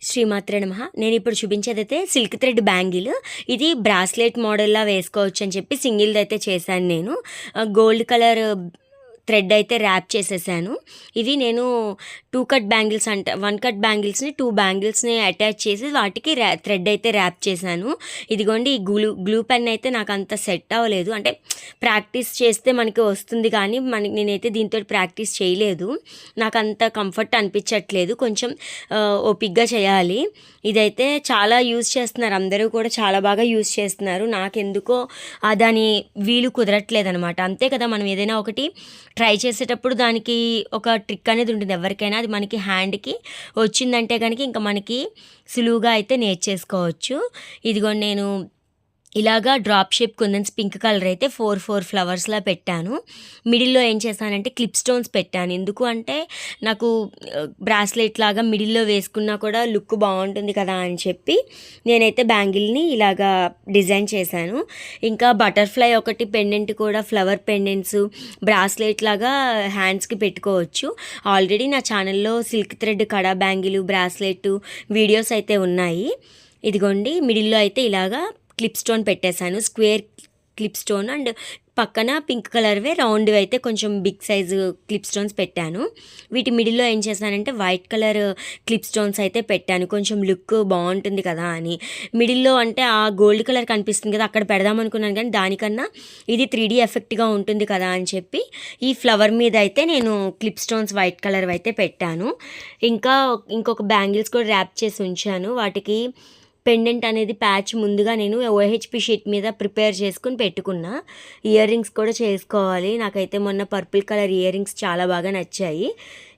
శ్రీమాత్రే నమః. నేనిప్పుడు చూపించేదైతే సిల్క్ థ్రెడ్ బ్యాంగిల్. ఇది బ్రాస్లెట్ మోడల్‌లా వేసుకోవచ్చు అని చెప్పి సింగిల్‌దయితే చేశాను నేను. గోల్డ్ కలర్ థ్రెడ్ అయితే ర్యాప్ చేసేసాను. ఇది నేను 2 కట్ బ్యాంగిల్స్ 1 కట్ బ్యాంగిల్స్‌ని 2 బ్యాంగిల్స్‌ని అటాచ్ చేసి వాటికి థ్రెడ్ అయితే ర్యాప్ చేశాను. ఇదిగోండి ఈ గ్లూ పెన్ అయితే నాకంత సెట్ అవ్వలేదు. అంటే ప్రాక్టీస్ చేస్తే మనకి వస్తుంది కానీ నేనైతే దీంతోటి ప్రాక్టీస్ చేయలేదు. నాకంత కంఫర్ట్ అనిపించట్లేదు. కొంచెం ఓపికగా చేయాలి. ఇదైతే చాలా యూజ్ చేస్తున్నారు. అందరూ కూడా చాలా బాగా యూజ్ చేస్తున్నారు. నాకెందుకో దాని వీలు కుదరట్లేదనమాట. అంతే కదా, మనం ఏదైనా ఒకటి ట్రై చేసేటప్పుడు దానికి ఒక ట్రిక్ అనేది ఉంటుంది ఎవరికైనా. అది మనకి హ్యాండ్కి వచ్చిందంటే కనుక ఇంకా మనకి సులువుగా అయితే నేర్చేసుకోవచ్చు. ఇదిగోండి నేను ఇలాగా డ్రాప్ షేప్ కుందన్స్ పింక్ కలర్ అయితే 4 ఫ్లవర్స్లా పెట్టాను. మిడిల్లో ఏం చేశానంటే క్లిప్ స్టోన్స్ పెట్టాను. ఎందుకు అంటే నాకు బ్రాస్లెట్ లాగా మిడిల్లో వేసుకున్నా కూడా లుక్ బాగుంటుంది కదా అని చెప్పి నేనైతే బ్యాంగిల్ని ఇలాగా డిజైన్ చేశాను. ఇంకా బటర్ఫ్లై ఒకటి పెండెంట్ కూడా, ఫ్లవర్ పెండెంట్స్ బ్రాస్లెట్ లాగా హ్యాండ్స్కి పెట్టుకోవచ్చు. ఆల్రెడీ నా ఛానల్లో సిల్క్ థ్రెడ్ కడా బ్యాంగిల్ బ్రాస్లెట్ వీడియోస్ అయితే ఉన్నాయి. ఇదిగోండి మిడిల్లో అయితే ఇలాగా క్లిప్ స్టోన్ పెట్టేశాను. స్క్వేర్ క్లిప్ స్టోన్ అండ్ పక్కన పింక్ కలర్వే రౌండ్వి అయితే కొంచెం బిగ్ సైజు క్లిప్ స్టోన్స్ పెట్టాను. వీటి మిడిల్లో ఏం చేశానంటే వైట్ కలర్ క్లిప్ స్టోన్స్ అయితే పెట్టాను. కొంచెం లుక్ బాగుంటుంది కదా అని. మిడిల్లో అంటే ఆ గోల్డ్ కలర్ కనిపిస్తుంది కదా, అక్కడ పెడదాం అనుకున్నాను కానీ దానికన్నా ఇది 3D ఎఫెక్ట్గా ఉంటుంది కదా అని చెప్పి ఈ ఫ్లవర్ మీద అయితే నేను క్లిప్ స్టోన్స్ వైట్ కలర్ అయితే పెట్టాను. ఇంకొక బ్యాంగిల్స్ కూడా ర్యాప్ చేసి ఉంచాను. వాటికి పెండెంట్ అనేది ప్యాచ్ ముందుగా నేను OHP షీట్ మీద ప్రిపేర్ చేసుకుని పెట్టుకున్నా. ఇయర్ రింగ్స్ కూడా చేసుకోవాలి. నాకైతే మొన్న పర్పుల్ కలర్ ఇయర్ రింగ్స్ చాలా బాగా నచ్చాయి.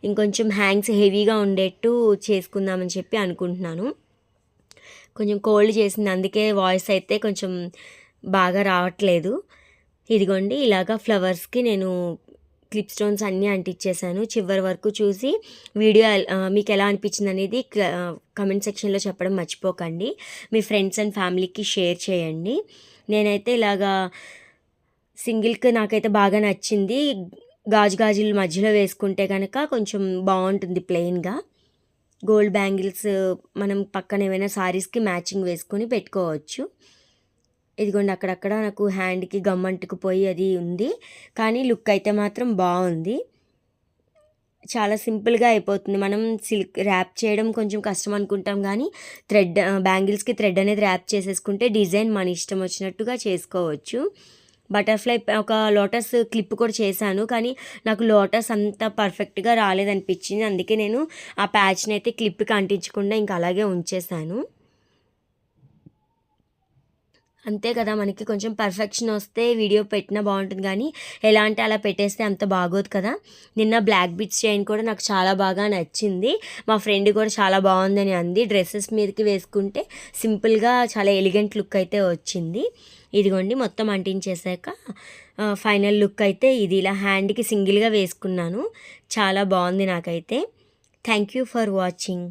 ఇంకొంచెం హ్యాంగ్స్ హెవీగా ఉండేట్టు చేసుకుందామని చెప్పి అనుకుంటున్నాను. కొంచెం కోల్డ్ చేసింది, అందుకే వాయిస్ అయితే కొంచెం బాగా రావట్లేదు. ఇదిగోండి ఇలాగా ఫ్లవర్స్కి నేను క్లిప్ స్టోన్స్ అన్నీ అంటించేసాను. చివరి వరకు చూసి వీడియో మీకు ఎలా అనిపించింది అనేది కమెంట్ సెక్షన్లో చెప్పడం మర్చిపోకండి. మీ ఫ్రెండ్స్ అండ్ ఫ్యామిలీకి షేర్ చేయండి. నేనైతే ఇలాగా సింగిల్కి నాకైతే బాగా నచ్చింది. గాజుల మధ్యలో వేసుకుంటే కనుక కొంచెం బాగుంటుంది ప్లెయిన్గా. గోల్డ్ బ్యాంగిల్స్ మనం పక్కన ఏమైనా సారీస్కి మ్యాచింగ్ వేసుకొని పెట్టుకోవచ్చు. ఇదిగోండి అక్కడక్కడ నాకు హ్యాండ్కి గమ్ అంటుకుపోయి అది ఉంది, కానీ లుక్ అయితే మాత్రం బాగుంది. చాలా సింపుల్గా అయిపోతుంది. మనం సిల్క్ ర్యాప్ చేయడం కొంచెం కష్టం అనుకుంటాం కానీ బ్యాంగిల్స్కి థ్రెడ్ అనేది ర్యాప్ చేసేసుకుంటే డిజైన్ మన ఇష్టం వచ్చినట్టుగా చేసుకోవచ్చు. బటర్ఫ్లై ఒక లోటస్ క్లిప్ కూడా చేశాను, కానీ నాకు లోటస్ అంత పర్ఫెక్ట్గా రాలేదనిపించింది. అందుకే నేను ఆ ప్యాచ్ని అయితే క్లిప్కి అంటించకుండా ఇంకా అలాగే ఉంచేసాను. అంతే కదా, మనకి కొంచెం పర్ఫెక్షన్ వస్తే వీడియో పెట్టినా బాగుంటుంది, కానీ ఎలా అంటే అలా పెట్టేస్తే అంత బాగోదు కదా. నిన్న బ్లాక్ బీట్స్ చైన్ కూడా నాకు చాలా బాగా నచ్చింది. మా ఫ్రెండ్ కూడా చాలా బాగుందని అంది. డ్రెస్సెస్ మీదకి వేసుకుంటే సింపుల్గా చాలా ఎలిగెంట్ లుక్ అయితే వచ్చింది. ఇదిగోండి మొత్తం అంటించేసాక ఫైనల్ లుక్ అయితే ఇది. ఇలా హ్యాండ్కి సింగిల్గా వేసుకున్నాను. చాలా బాగుంది నాకైతే. Thank you for watching.